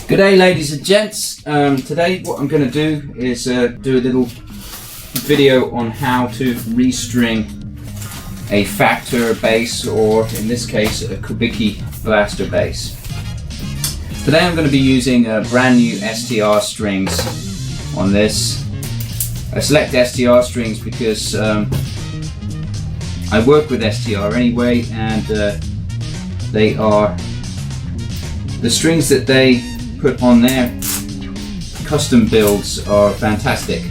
Good day, ladies and gents. Today what I'm going to do is do a little video on how to restring a Factor bass, or in this case a Kubicki blaster bass. Today I'm going to be using brand new STR strings on this. I select STR strings because I work with STR anyway, and they are the strings that they put on their custom builds are fantastic.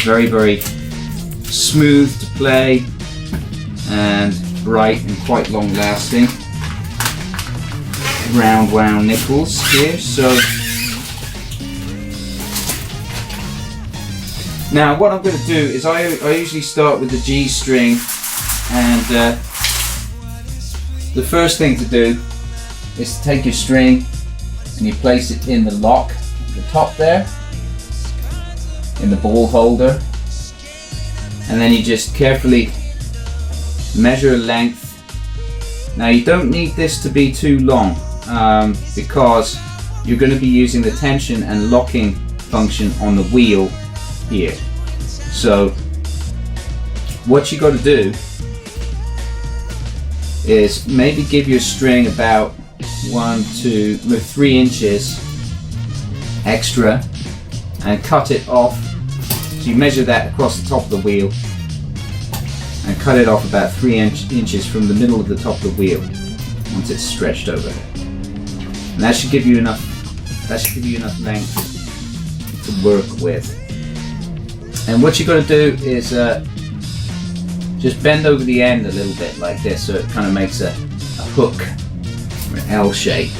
Very smooth to play and bright and quite long lasting. Round wound nickels here. So now what I'm going to do is I usually start with the G string, and the first thing to do is to take your string and you place it in the lock at the top there, in the ball holder, and then you just carefully measure length. Now you don't need this to be too long because you're going to be using the tension and locking function on the wheel here. So what you got to do is maybe give your string about 3 inches extra and cut it off. So you measure that across the top of the wheel and cut it off about 3 inches from the middle of the top of the wheel once it's stretched over. And that should give you enough length to work with. And what you're going to do is just bend over the end a little bit like this, so it kind of makes a hook, or an L shape,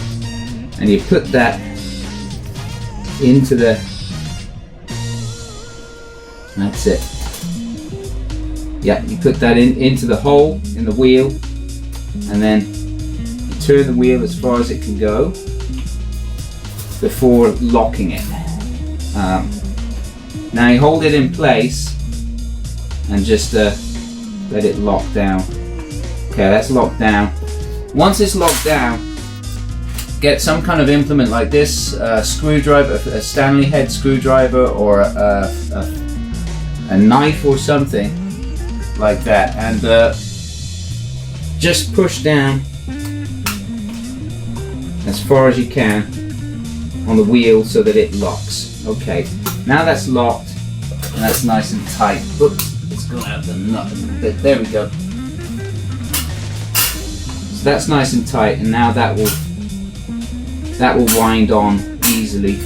and you put that into the, that's it. Yeah, you put that into the hole in the wheel, and then you turn the wheel as far as it can go before locking it. Now you hold it in place and just let it lock down. Okay, that's locked down. Once it's locked down, get some kind of implement like this, a screwdriver, a Stanley head screwdriver, or a knife or something like that, and just push down as far as you can on the wheel so that it locks. Okay, now that's locked and that's nice and tight. Oops, it's gone out of the nut a little bit. There we go. So that's nice and tight, and now that will wind on easily.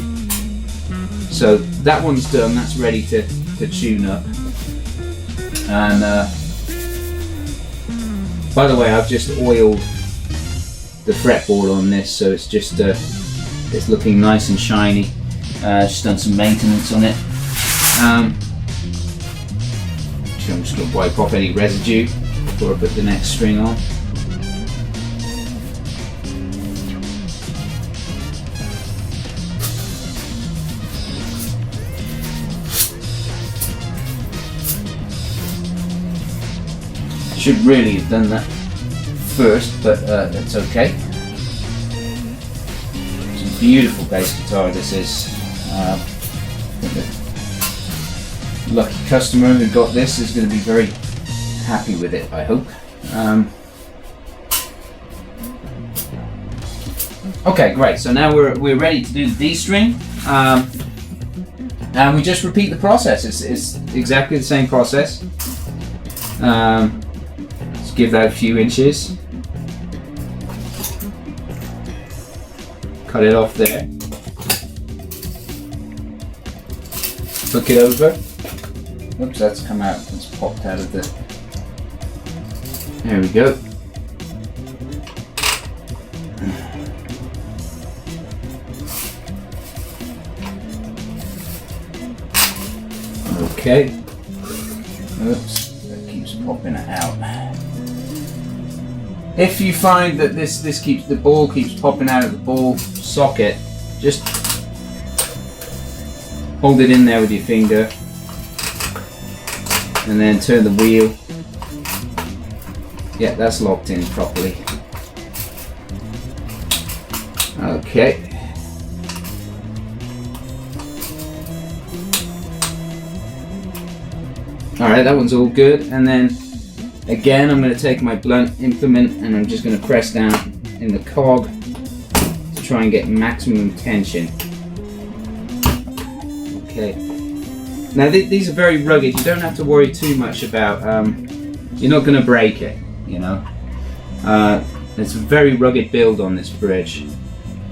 So that one's done. That's ready to tune up. And by the way, I've just oiled the fretboard on this, so it's just it's looking nice and shiny. Just done some maintenance on it. I'm just going to wipe off any residue before I put the next string on. Should really have done that first, but that's okay. It's a beautiful bass guitar this is. The lucky customer who got this is going to be very happy with it, I hope. Okay, great. So now we're ready to do the D string, and we just repeat the process. It's exactly the same process. Let's give that a few inches. Cut it off there. Hook it over. Oops, that's come out. It's popped out of the. There we go. Okay. Oops, that keeps popping it out. If you find that the ball keeps popping out of the ball socket, just hold it in there with your finger and then turn the wheel. Yeah, that's locked in properly. Okay. Alright, that one's all good. And then again, I'm going to take my blunt implement and I'm just going to press down in the cog to try and get maximum tension. Okay. Now these are very rugged. You don't have to worry too much about, you're not going to break it, you know. It's a very rugged build on this bridge.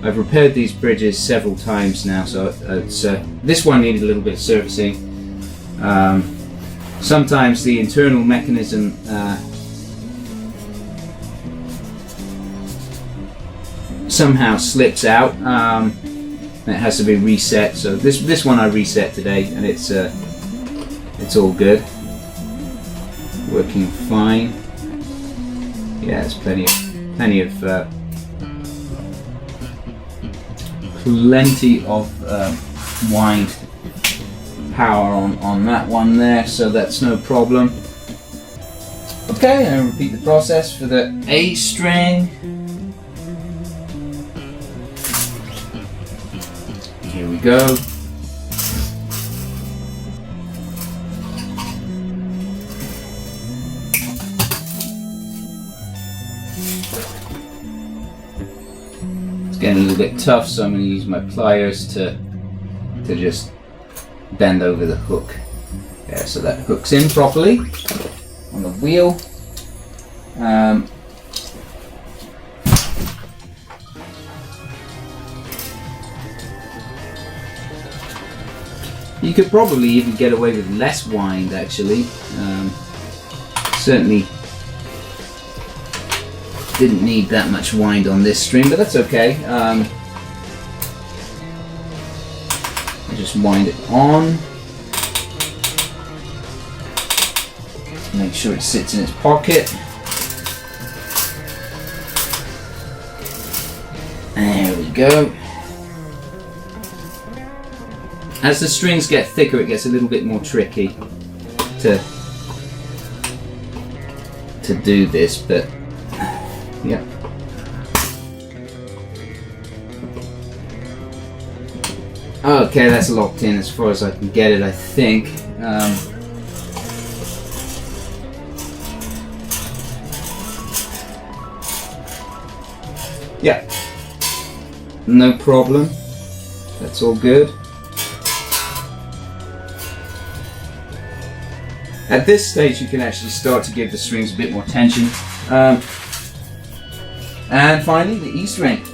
I've repaired these bridges several times now, so this one needed a little bit of servicing. Sometimes the internal mechanism somehow slips out. It has to be reset. So this one I reset today, and it's all good, working fine. Yeah, there's plenty of wind power on that one there, so that's no problem. Okay, and repeat the process for the A string. Here we go. It's getting a little bit tough, so I'm going to use my pliers to just bend over the hook. Yeah, so that hooks in properly on the wheel. You could probably even get away with less wind, actually. Certainly didn't need that much wind on this string, but that's okay. Just wind it on. Make sure it sits in its pocket. There we go. As the strings get thicker, it gets a little bit more tricky to do this, but yeah. Okay, that's locked in as far as I can get it, I think. Yeah, no problem. That's all good. At this stage, you can actually start to give the strings a bit more tension. And finally, the E string.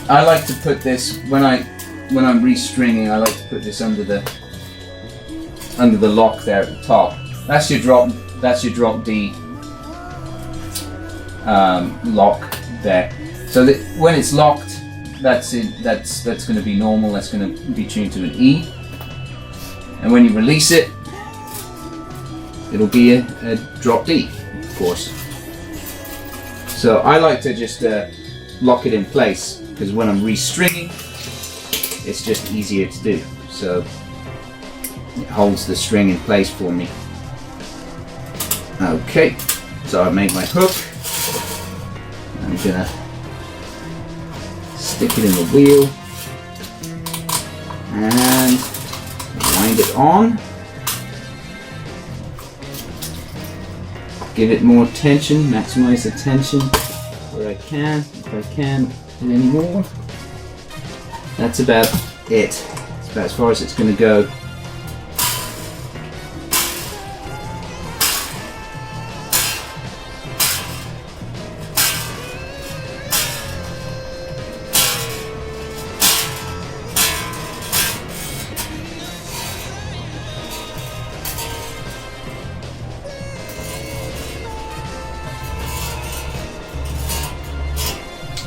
I like to put this when I'm restringing. I like to put this under the lock there at the top. That's your drop D lock there. So that when it's locked, that's going to be normal. That's going to be tuned to an E. And when you release it, it'll be a drop D, of course. So I like to just lock it in place, because when I'm restringing, it's just easier to do. So it holds the string in place for me. Okay, so I've made my hook. I'm gonna stick it in the wheel and wind it on. Give it more tension, maximize the tension where I can, if I can do any more. That's about it. It's about as far as it's going to go.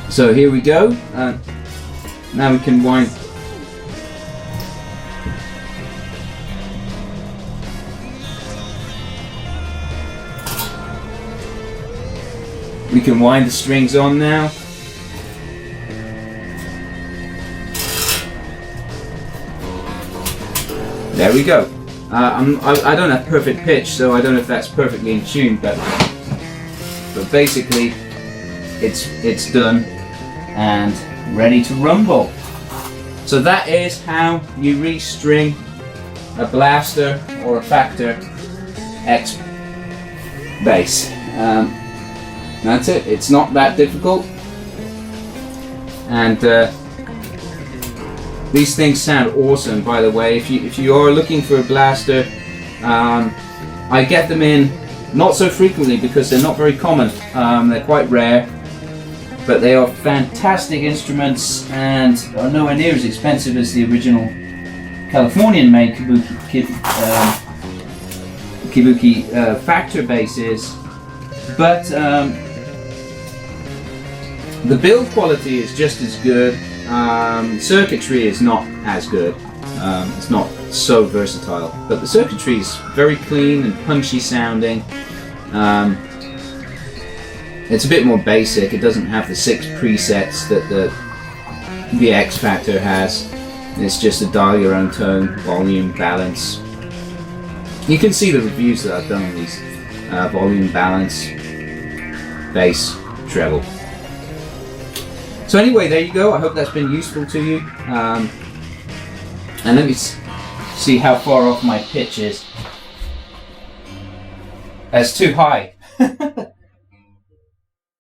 So here we go. Now we can wind. We can wind the strings on now. There we go. I don't have perfect pitch, so I don't know if that's perfectly in tune, but basically it's done and ready to rumble. So that is how you restring a Blaster or a Factor X bass. That's it. It's not that difficult, and these things sound awesome. By the way, if you are looking for a Blaster, I get them in not so frequently because they're not very common. They're quite rare, but they are fantastic instruments and are nowhere near as expensive as the original Californian-made Kabuki Factor bass is. But the build quality is just as good. Circuitry is not as good. It's not so versatile, but the circuitry is very clean and punchy sounding. It's a bit more basic. It doesn't have the 6 presets that the X Factor has. It's just a dial your own tone, volume, balance. You can see the reviews that I've done on these. Volume, balance, bass, treble. So anyway, there you go. I hope that's been useful to you. And let me see how far off my pitch is. That's too high.